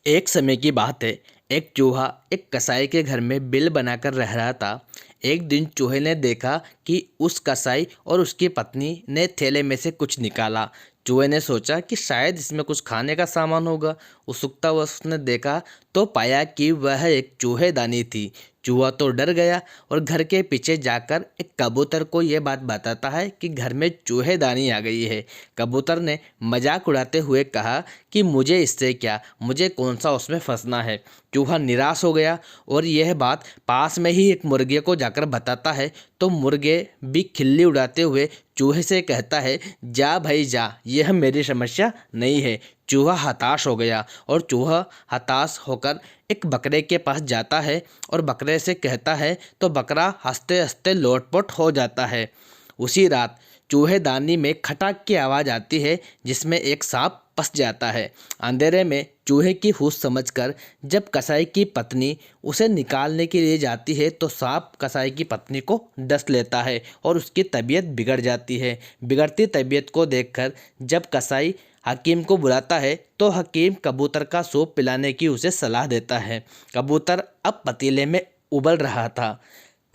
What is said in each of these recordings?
एक समय की बात है। एक चूहा एक कसाई के घर में बिल बनाकर रह रहा था। एक दिन चूहे ने देखा कि उस कसाई और उसकी पत्नी ने थैले में से कुछ निकाला। चूहे ने सोचा कि शायद इसमें कुछ खाने का सामान होगा। उत्सुकता वश उसने देखा तो पाया कि वह एक चूहेदानी थी। चूहा तो डर गया और घर के पीछे जाकर एक कबूतर को यह बात बताता है कि घर में चूहेदानी आ गई है। कबूतर ने मजाक उड़ाते हुए कहा कि मुझे इससे क्या, मुझे कौन सा उसमें फंसना है। चूहा निराश हो गया और यह बात पास में ही एक मुर्गे को जाकर बताता है। तो मुर्गे भी खिल्ली उड़ाते हुए चूहे से कहता है, जा भाई जा, यह मेरी समस्या नहीं है। चूहा हताश हो गया और चूहा हताश होकर एक बकरे के पास जाता है और बकरे से कहता है, तो बकरा हंसते हंसते लोटपोट हो जाता है। उसी रात चूहेदानी में खटाक की आवाज़ आती है जिसमें एक सांप फंस जाता है। अंधेरे में चूहे की हुश समझकर जब कसाई की पत्नी उसे निकालने के लिए जाती है तो सांप कसाई की पत्नी को डस लेता है और उसकी तबीयत बिगड़ जाती है। बिगड़ती तबीयत को देखकर जब कसाई हकीम को बुलाता है तो हकीम कबूतर का सूप पिलाने की उसे सलाह देता है। कबूतर अब पतीले में उबल रहा था।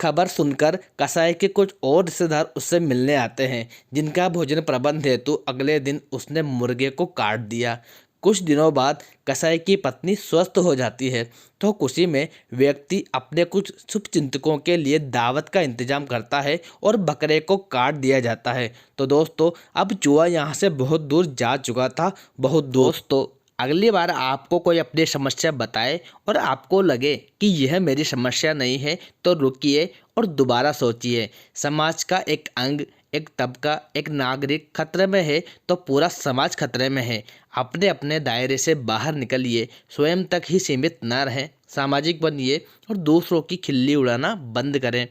खबर सुनकर कसाई के कुछ और रिश्तेदार उससे मिलने आते हैं, जिनका भोजन प्रबंध हेतु अगले दिन उसने मुर्गे को काट दिया। कुछ दिनों बाद कसाई की पत्नी स्वस्थ हो जाती है तो खुशी में व्यक्ति अपने कुछ शुभचिंतकों के लिए दावत का इंतजाम करता है और बकरे को काट दिया जाता है। तो दोस्तों, अब चूहा यहाँ से बहुत दूर जा चुका था, बहुत दूर। दोस्तों, अगली बार आपको कोई अपनी समस्या बताए और आपको लगे कि यह मेरी समस्या नहीं है तो रुकिए और दोबारा सोचिए। समाज का एक अंग, एक तबका, एक नागरिक खतरे में है तो पूरा समाज खतरे में है। अपने अपने दायरे से बाहर निकलिए, स्वयं तक ही सीमित न रहें, सामाजिक बनिए और दूसरों की खिल्ली उड़ाना बंद करें।